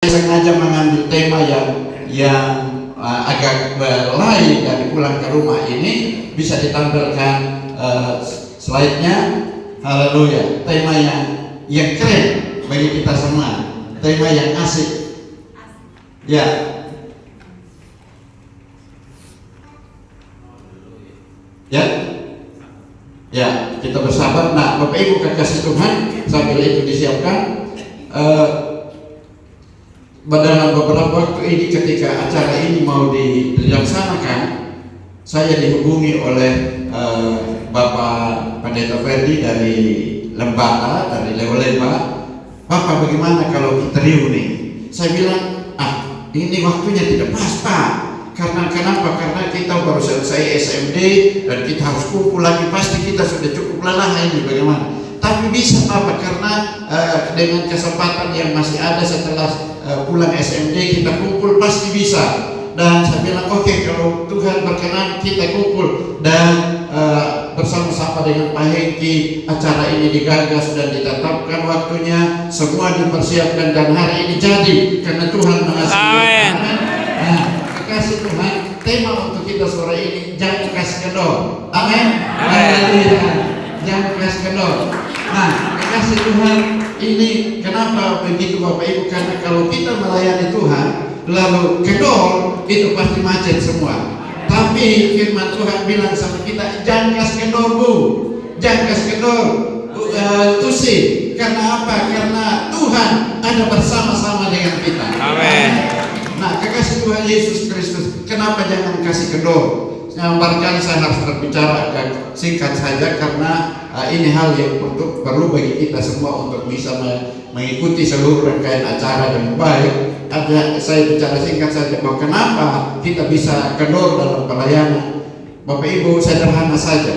sengaja mengambil tema yang agak lain dari pulang ke rumah ini. Bisa ditampilkan slide-nya. Haleluya. Tema yang keren bagi kita semua. Tema yang asik. Ya. Ya. Ya, kita bersabar. Nah, Bapak Ibu kekasih Tuhan, sambil itu disiapkan. Dalam beberapa waktu ini ketika acara ini mau dilaksanakan, saya dihubungi oleh Bapak Pendeta Ferdi dari Lembata, dari Lewo-Lemba. Bapak, bagaimana kalau kita reuni? Saya bilang, ini waktunya tidak pas, Pak. Karena kenapa? Karena kita baru selesai SMD dan kita harus kumpul lagi. Pasti kita sudah cukup lelah ini, bagaimana? Tapi bisa apa? Karena dengan kesempatan yang masih ada setelah pulang SMD kita kumpul, pasti bisa. Dan saya bilang oke, kalau Tuhan berkenan kita kumpul. Dan bersama-sama dengan Pak Hengki acara ini digagas dan ditetapkan waktunya, semua dipersiapkan dan hari ini jadi karena Tuhan mengasihi. Amin. Nah, kasih Tuhan, tema untuk kita sore ini, jangan kasih kendor. Amin. Jangan kasih kendor. Nah, kasih Tuhan, ini kenapa begitu Bapak Ibu? Karena kalau kita melayani Tuhan lalu kendor, itu pasti macet semua. Tapi firman Tuhan bilang sama kita, jangan kasih kendor, Bu. Jangan kasih kendor, Tusi. Karena apa? Karena Tuhan ada bersama-sama dengan kita. Amin. Nah, kekasih Tuhan Yesus Kristus, kenapa jangan kasih kendor? Barangkali saya harus berbicara singkat saja karena ini hal yang perlu bagi kita semua untuk bisa mengikuti seluruh rangkaian acara dengan baik. Saya bicara singkat saja bahwa kenapa kita bisa kendor dalam pelayanan. Bapak Ibu, sederhana saja.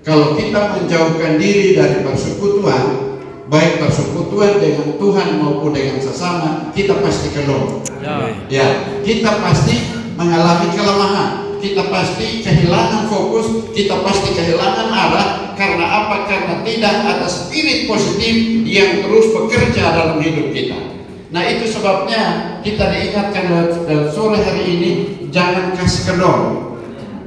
Kalau kita menjauhkan diri dari persekutuan, baik persekutuan dengan Tuhan maupun dengan sesama, kita pasti kendor. Ya, kita pasti mengalami kelemahan, kita pasti kehilangan fokus, kita pasti kehilangan arah. Karena apa? Karena tidak ada spirit positif yang terus bekerja dalam hidup kita. Nah, itu sebabnya kita diingatkan sore hari ini, jangan kasih kendor.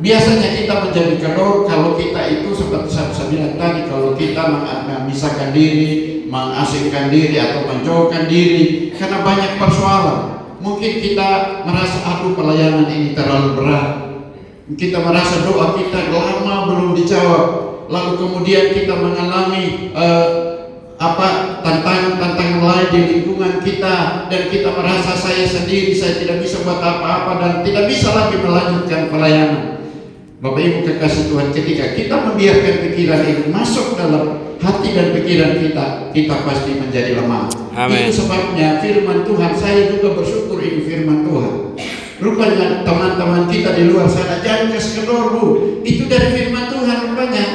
Biasanya kita menjadi kendor kalau kita itu seperti saya bilang tadi, kalau kita memisahkan diri, mengasingkan diri atau menjauhkan diri karena banyak persoalan. Mungkin kita merasa pelayanan ini terlalu berat. Kita merasa doa kita lama belum dijawab. Lalu kemudian kita mengalami tantangan lain di lingkungan kita, dan kita merasa saya sendiri, saya tidak bisa buat apa-apa dan tidak bisa lagi melanjutkan pelayanan. Bapak Ibu kekasih Tuhan, ketika kita membiarkan pikiran ini masuk dalam hati dan pikiran kita pasti menjadi lemah. Amen. Itu sebabnya firman Tuhan, saya juga bersyukur ini firman Tuhan. Rupanya teman-teman kita di luar sana, jangan kasih kendor, Bu. Itu dari firman Tuhan rupanya.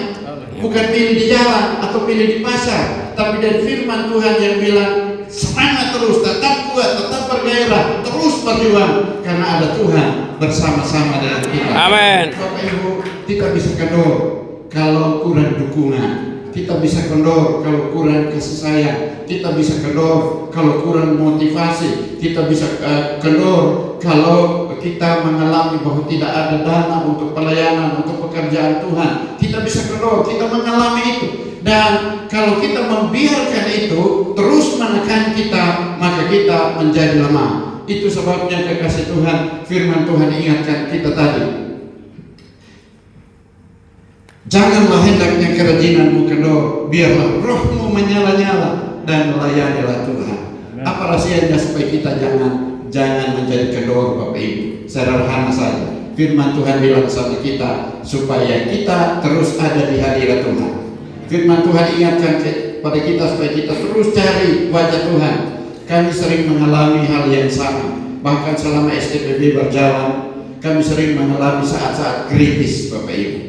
Bukan pilih di jalan atau pilih di pasar, tapi dari firman Tuhan yang bilang semangat terus, tetap kuat, tetap bergairah, terus berjuang karena ada Tuhan bersama-sama dengan kita. Amin. Bapak Ibu, kita bisa kendor kalau kurang dukungan, kita bisa kendor kalau kurang kasih sayang, kita bisa kendor kalau kurang motivasi, kita bisa kendor kalau kita mengalami bahwa tidak ada dana untuk pelayanan, untuk pekerjaan Tuhan. Kita bisa kendor, kita mengalami itu. Dan kalau kita membiarkan itu terus menekan kita, maka kita menjadi lemah. Itu sebabnya kekasih Tuhan, firman Tuhan ingatkan kita tadi, janganlah hendaknya kerajinanmu kendor, biarlah rohmu menyala-nyala dan melayanilah Tuhan. Apa rahasianya supaya kita jangan menjadi kendor, Bapak Ibu? Sederhana saja. Firman Tuhan bilang sama kita supaya kita terus ada di hadirat Tuhan. Firman Tuhan ingatkan kepada kita supaya kita terus cari wajah Tuhan. Kami sering mengalami hal yang sama. Bahkan selama STPB berjalan, kami sering mengalami saat-saat kritis, Bapak Ibu.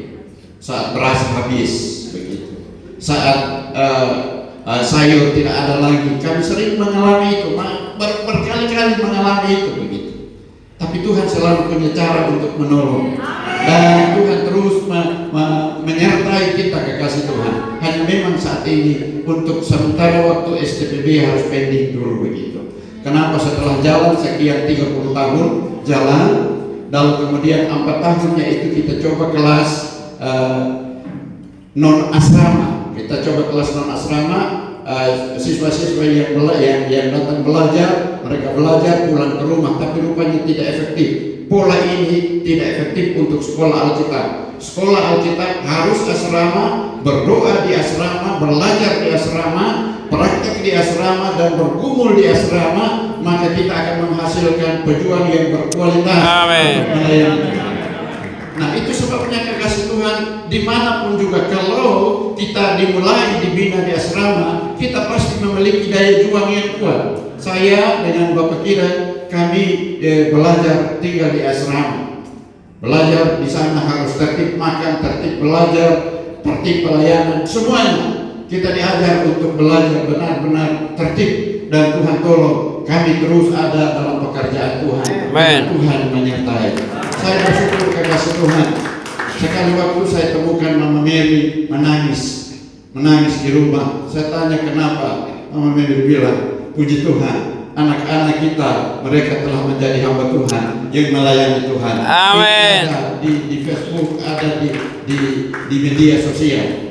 Saat beras habis, begitu. Saat sayur tidak ada lagi, kami sering mengalami itu. Berkali-kali mengalami itu, begitu. Tapi Tuhan selalu punya cara untuk menolong. Dan Tuhan terus menyertai kita, kekasih Tuhan. Hanya memang saat ini untuk sementara waktu STPB harus pending dulu, begitu. Kenapa setelah jalan sekian 30 tahun jalan, lalu kemudian 4 tahunnya itu kita coba kelas non asrama. Kita coba kelas non asrama, siswa-siswa yang datang belajar, mereka belajar pulang ke rumah, tapi rupanya tidak efektif. Pola ini tidak efektif untuk sekolah Alkitab. Sekolah Alkitab harus asrama, berdoa di asrama, belajar di asrama, praktik di asrama, dan bergumul di asrama, maka kita akan menghasilkan pejuang yang berkualitas. Amin. Nah, itu sebabnya kekasih Tuhan, dimanapun juga kalau kita dimulai dibina di asrama, kita pasti memiliki daya juang yang kuat. Saya dengan Bapak Kira, kami belajar tinggal di asrama. Belajar di sana harus tertib makan, tertib belajar, tertib pelayanan, semuanya kita diajar untuk belajar benar-benar tertib, dan Tuhan tolong kami terus ada dalam pekerjaan Tuhan. Amen. Tuhan menyertai. Saya bersyukur kekasih Tuhan. Sekali waktu saya temukan Mama Mary menangis di rumah. Saya tanya kenapa, Mama Mary bilang, puji Tuhan, anak-anak kita, mereka telah menjadi hamba Tuhan yang melayani Tuhan. Amin. Di Facebook, ada di media sosial.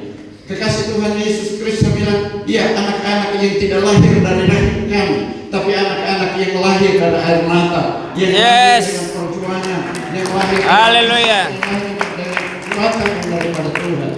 Kekasih Tuhan Yesus Kristus bilang, ya, anak-anak yang tidak lahir dari rahim kami, tapi anak-anak yang lahir dari air mata, yang lahir dengan perjuangan, yang lahir Haleluya. dengan kekuatan daripada Tuhan.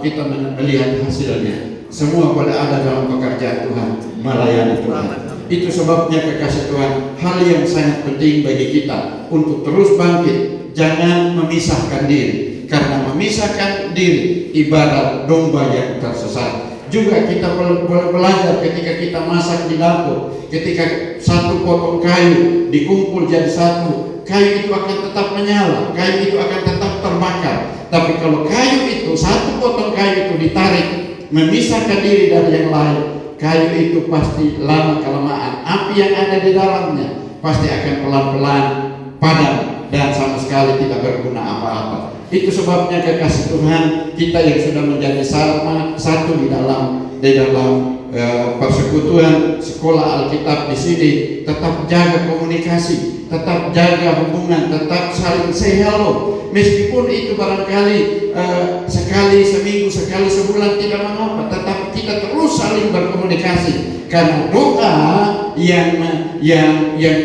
Kita melihat hasilnya. Semua pada ada dalam pekerjaan Tuhan, melayani Tuhan. Itu sebabnya kekasih Tuhan, hal yang sangat penting bagi kita untuk terus bangkit, jangan memisahkan diri. Karena memisahkan diri ibarat domba yang tersesat. Juga kita belajar ketika kita masak di dapur, ketika satu potong kayu dikumpul jadi satu, kayu itu akan tetap menyala, kayu itu akan tetap terbakar. Tapi kalau kayu itu, satu potong kayu itu ditarik, memisahkan diri dari yang lain, kayu itu pasti lama-kelamaan api yang ada di dalamnya pasti akan pelan-pelan padam dan sama sekali tidak berguna apa-apa. Itu sebabnya kekasih Tuhan, kita yang sudah menjadi satu di dalam persekutuan sekolah Alkitab di sini, tetap jaga komunikasi, tetap jaga hubungan, tetap saling say hello. Meskipun itu barangkali sekali seminggu, sekali sebulan tidak mengapa, tetap kita terus saling berkomunikasi. Karena doa yang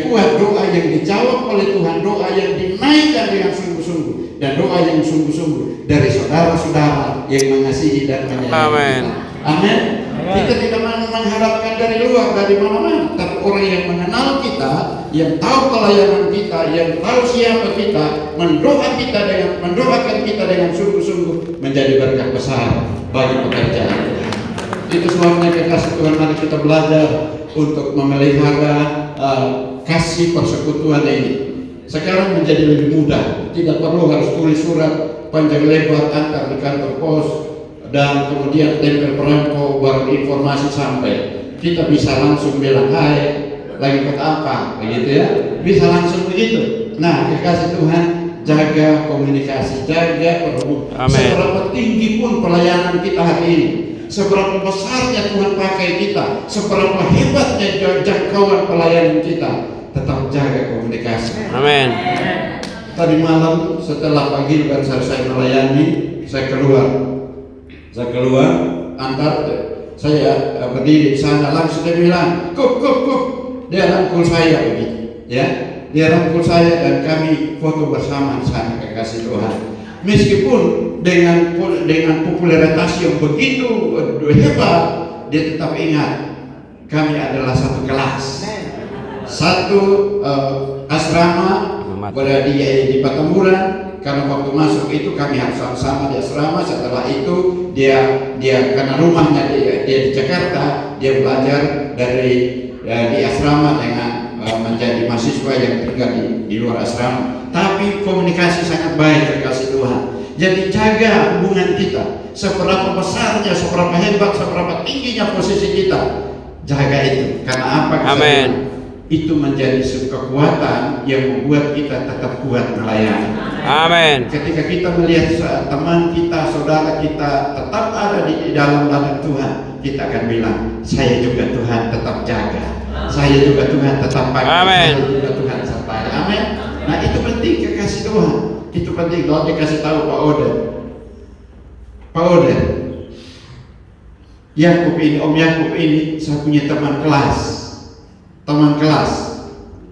kuat, doa yang dijawab oleh Tuhan, doa yang dinaikkan dengan sungguh-sungguh, dan doa yang sungguh-sungguh dari saudara-saudara yang mengasihi dan menyayangi kita. Amin. Kita tidak mengharapkan dari luar, dari mana-mana, tapi orang yang mengenal kita, yang tahu pelayanan kita, yang tahu siapa kita, mendoakan kita dengan sungguh-sungguh, menjadi berkat besar bagi pekerjaan kita. Itu sebabnya kekasih Tuhan, mari kita belajar untuk memelihara kasih persekutuan ini. Sekarang menjadi lebih mudah, tidak perlu harus tulis surat panjang lebar antar di kantor pos dan kemudian tempel perangko baru informasi sampai. Kita bisa langsung bilang, hai, lagi buat apa, begitu ya, bisa langsung begitu. Nah, kekasih Tuhan, jaga komunikasi, jaga perhubungan. Seberapa tinggi pun pelayanan kita hari ini, seberapa besarnya Tuhan pakai kita, seberapa hebatnya jangkauan pelayanan kita, tetap jaga komunikasi. Amin. Tadi malam setelah Pak Gilbert saya melayani, saya keluar saya berdiri di sana, langsung dia bilang, kup, dia rangkul saya begitu, ya, dia rangkul saya dan kami foto bersama di sana, kekasih Tuhan. Meskipun dengan popularitas yang begitu hebat, dia tetap ingat kami adalah satu kelas, satu asrama berada di Petamburan. Karena waktu masuk itu kami harus sama-sama di asrama. Setelah itu dia karena rumahnya dia di Jakarta, dia belajar di asrama dengan menjadi mahasiswa yang tinggal di luar asrama. Tapi komunikasi sangat baik, kekasih Tuhan. Jadi jaga hubungan kita. Seberapa besarnya, seberapa hebat, seberapa tingginya posisi kita, jaga itu. Karena apa? Amin. Itu menjadi kekuatan yang membuat kita tetap kuat melayani. Amin. Ketika kita melihat teman kita, saudara kita tetap ada di dalam badan Tuhan, kita akan bilang, saya juga Tuhan tetap jaga. Saya juga Tuhan tetap pakai. Amin. Saya juga Tuhan sertai. Amin. Nah itu penting kekasih Tuhan. Itu penting. Kalau dikasih tahu Pak Oden, Yakub ini, Om Yakub ini, saya punya teman kelas,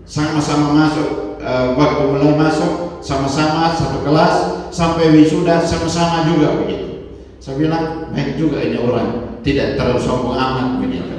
sama-sama masuk, waktu mulai masuk, sama-sama satu kelas, sampai wisuda sama-sama juga begitu. Saya bilang baik juga ini orang, tidak terlalu sombong amat begitu.